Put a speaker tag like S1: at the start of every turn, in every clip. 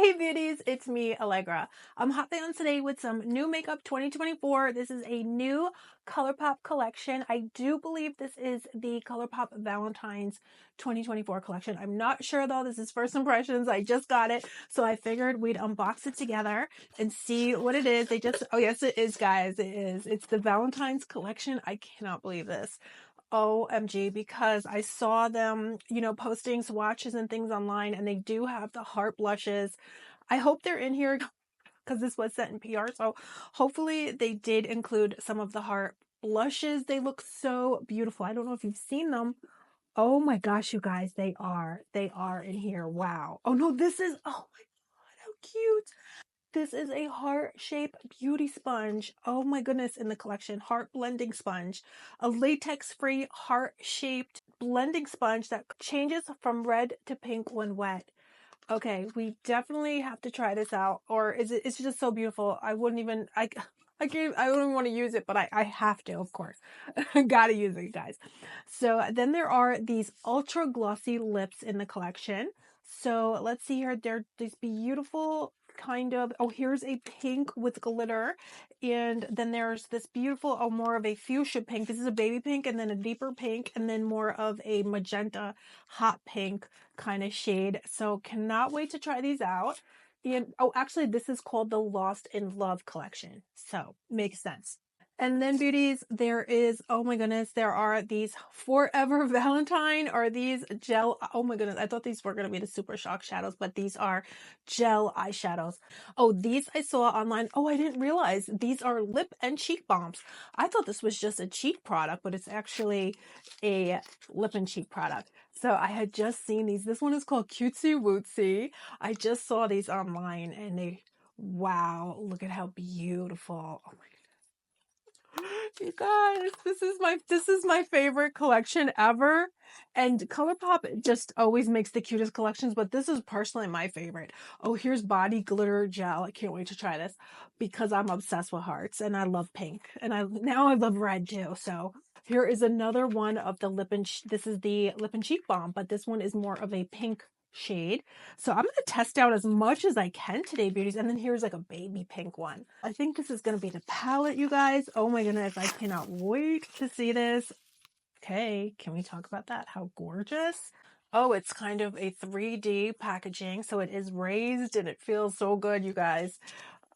S1: Hey beauties, it's me, Allegra. I'm hopping on today with some new makeup 2024. This is a new Colourpop collection. I do believe this is the Colourpop Valentines 2024 collection. I'm not sure though, this is first impressions. I just got it, so I figured we'd unbox it together and see what it is. Oh yes it is guys, it is. It's the Valentines collection. I cannot believe this. OMG, because I saw them, posting swatches and things online, and they do have the heart blushes. I hope they're in here because this was sent in PR, so hopefully they did include some of the heart blushes. They look so beautiful. I don't know if you've seen them. Oh my gosh, you guys, they are. They are in here. Wow. Oh no, oh my God, how cute. This is a heart-shaped beauty sponge. Oh my goodness, in the collection, heart blending sponge. A latex-free heart-shaped blending sponge that changes from red to pink when wet. Okay, we definitely have to try this out. Or it's just so beautiful. I wouldn't even, I can't, I don't even want to use it, but I have to, of course. Gotta use it, guys. So then there are these ultra glossy lips in the collection. So let's see here. They're these beautiful kind of, oh, here's a pink with glitter. And then there's this beautiful, oh, more of a fuchsia pink. This is a baby pink, and then a deeper pink, and then more of a magenta hot pink kind of shade. So cannot wait to try these out. And oh, actually, this is called the Lost in Love collection. So makes sense. And then beauties, there is, oh my goodness, there are these Forever Valentine, or these gel, oh my goodness, I thought these were going to be the Super Shock shadows, but these are gel eyeshadows. Oh, these I saw online. Oh, I didn't realize these are lip and cheek balms. I thought this was just a cheek product, but it's actually a lip and cheek product. So I had just seen these. This one is called Cutesy Wootsy. I just saw these online and wow, look at how beautiful. Oh my, you guys, this is my favorite collection ever. And Colourpop just always makes the cutest collections, but this is personally my favorite. Oh, here's body glitter gel. I can't wait to try this because I'm obsessed with hearts and I love pink. And now I love red too. So here is another one of the this is the lip and cheek balm, but this one is more of a pink shade. So I'm going to test out as much as I can today, beauties. And then here's like a baby pink one. I think this is going to be the palette, you guys. Oh my goodness, I cannot wait to see this. Okay, can we talk about that? How gorgeous. Oh, it's kind of a 3D packaging, so it is raised and it feels so good, you guys.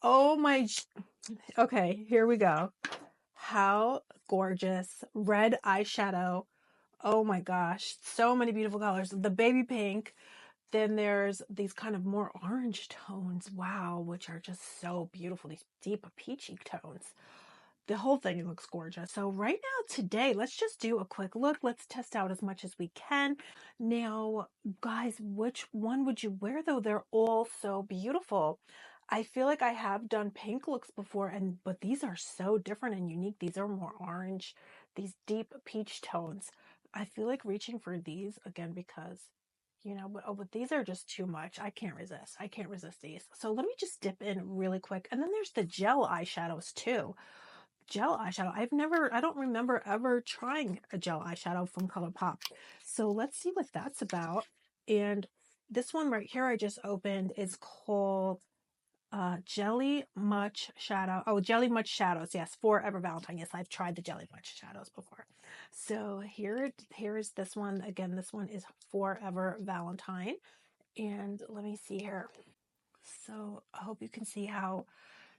S1: Oh my, okay, here we go. How gorgeous. Red eyeshadow. Oh my gosh, so many beautiful colors. The baby pink. Then there's these kind of more orange tones, wow, which are just so beautiful, these deep peachy tones. The whole thing looks gorgeous. So right now, today, let's just do a quick look. Let's test out as much as we can. Now, guys, which one would you wear though? They're all so beautiful. I feel like I have done pink looks before, but these are so different and unique. These are more orange, these deep peach tones. I feel like reaching for these again because but these are just too much. I can't resist. I can't resist these. So let me just dip in really quick. And then there's the gel eyeshadows too. Gel eyeshadow. I don't remember ever trying a gel eyeshadow from Colourpop. So let's see what that's about. And this one right here I just opened is called Jelly Much Shadow. Oh, Jelly Much Shadows. Yes, Forever Valentine. Yes, I've tried the Jelly Much Shadows before. So here's this one. Again, this one is Forever Valentine. And let me see here. So I hope you can see how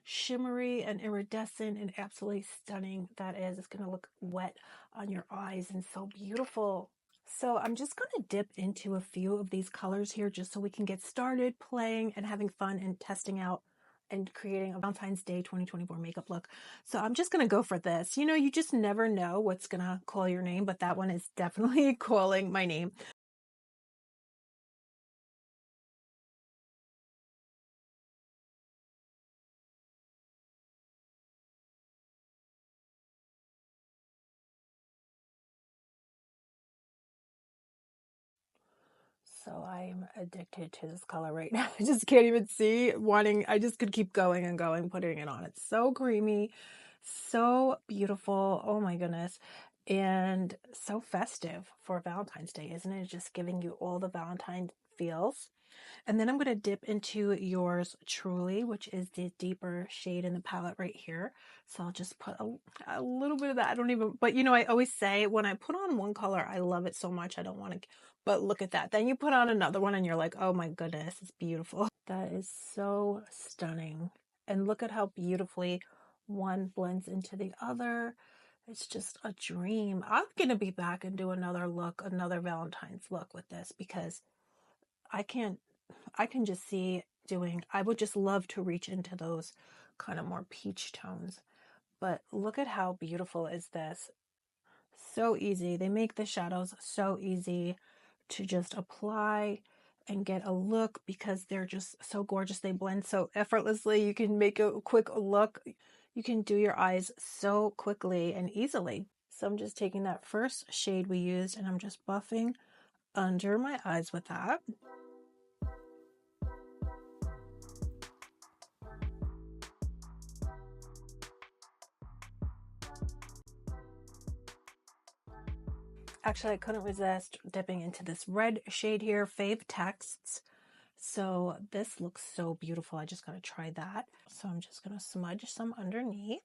S1: shimmery and iridescent and absolutely stunning that is. It's going to look wet on your eyes and so beautiful. So I'm just going to dip into a few of these colors here just so we can get started playing and having fun and testing out and creating a Valentine's Day 2024 makeup look. So I'm just going to go for this. You just never know what's going to call your name, but that one is definitely calling my name. So I'm addicted to this color right now. I just can't even see I just could keep going and going, putting it on. It's so creamy, so beautiful. Oh my goodness. And so festive for Valentine's Day, isn't it? Just giving you all the Valentine feels. And then I'm going to dip into yours truly, which is the deeper shade in the palette right here. So I'll just put a little bit of that. I don't even, but you know, I always say when I put on one color, I love it so much. I don't want to, but look at that. Then you put on another one and you're like, oh my goodness, it's beautiful. That is so stunning. And look at how beautifully one blends into the other. It's just a dream. I'm going to be back and do another look, another Valentine's look with this because I can just see doing, I would just love to reach into those kind of more peach tones. But look at how beautiful is this. So easy. They make the shadows so easy to just apply and get a look because they're just so gorgeous. They blend so effortlessly. You can make a quick look. You can do your eyes so quickly and easily. So I'm just taking that first shade we used and I'm just buffing under my eyes with that. Actually, I couldn't resist dipping into this red shade here, Fave Texts. So this looks so beautiful. I just got to try that. So I'm just going to smudge some underneath.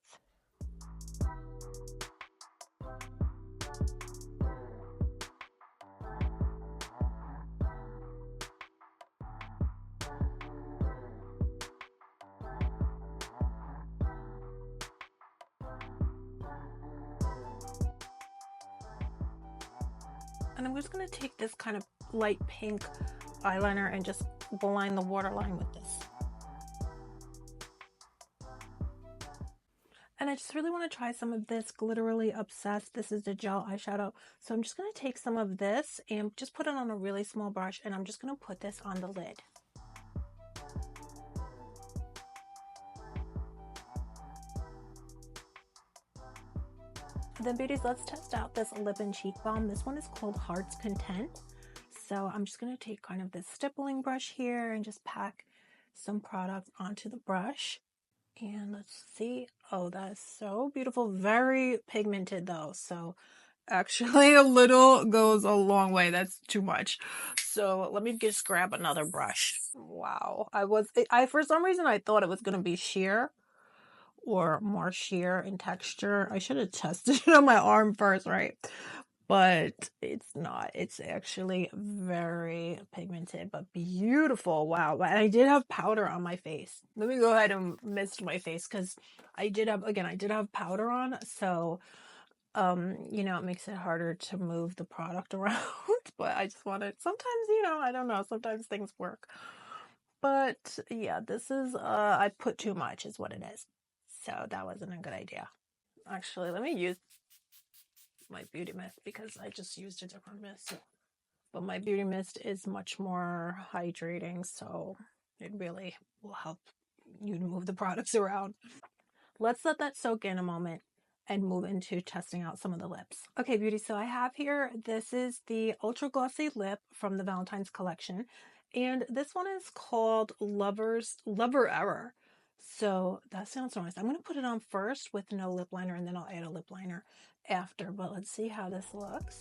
S1: And I'm just going to take this kind of light pink eyeliner and just align the waterline with this. And I just really want to try some of this Glitterily Obsessed. This is the gel eyeshadow. So I'm just going to take some of this and just put it on a really small brush. And I'm just going to put this on the lid. Then beauties, let's test out this lip and cheek balm. This one is called Heart's Content. So I'm just going to take kind of this stippling brush here and just pack some product onto the brush. And let's see. Oh, that is so beautiful. Very pigmented though. So actually a little goes a long way. That's too much. So let me just grab another brush. Wow. I for some reason I thought it was going to be sheer or more sheer in texture. I should have tested it on my arm first, right? But it's not. It's actually very pigmented, but beautiful. Wow. And I did have powder on my face. Let me go ahead and mist my face because I did have powder on. So, you know, it makes it harder to move the product around. But I just wanted, sometimes, you know, I don't know, sometimes things work. But yeah, this is, I put too much is what it is. So that wasn't a good idea. Actually, let me use my beauty mist because I just used a different mist. But my beauty mist is much more hydrating, so it really will help you to move the products around. Let's let that soak in a moment and move into testing out some of the lips. Okay, beauty, so I have here, this is the Ultra Glossy Lip from the Valentine's collection. And this one is called Lover Error. So that sounds so nice. I'm going to put it on first with no lip liner and then I'll add a lip liner after. But let's see how this looks.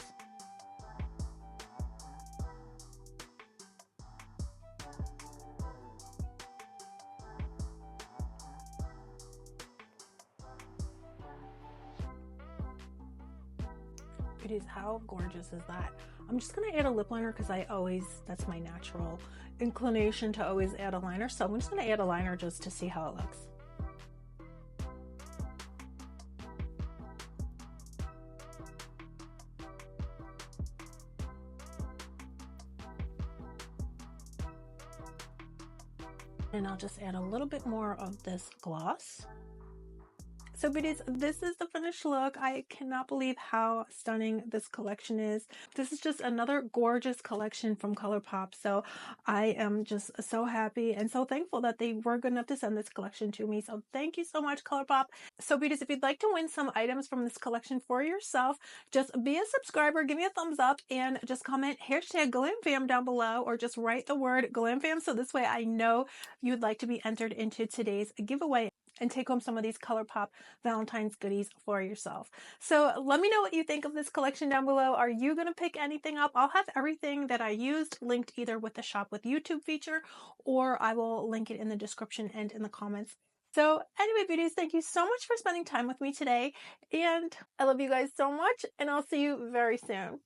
S1: Beauties, how gorgeous is that? I'm just going to add a lip liner because that's my natural inclination to always add a liner. So I'm just going to add a liner just to see how it looks. And I'll just add a little bit more of this gloss. So beauties, this is the finished look. I cannot believe how stunning this collection is. This is just another gorgeous collection from Colourpop. So I am just so happy and so thankful that they were good enough to send this collection to me. So thank you so much, Colourpop. So beauties, if you'd like to win some items from this collection for yourself, just be a subscriber, give me a thumbs up, and just comment #GlamFam down below, or just write the word GlamFam so this way I know you'd like to be entered into today's giveaway. and take home some of these Colourpop Valentine's goodies for yourself. So let me know what you think of this collection down below. Are you going to pick anything up? I'll have everything that I used linked either with the Shop with YouTube feature, or I will link it in the description and in the comments. So anyway, beauties, thank you so much for spending time with me today. And I love you guys so much, and I'll see you very soon.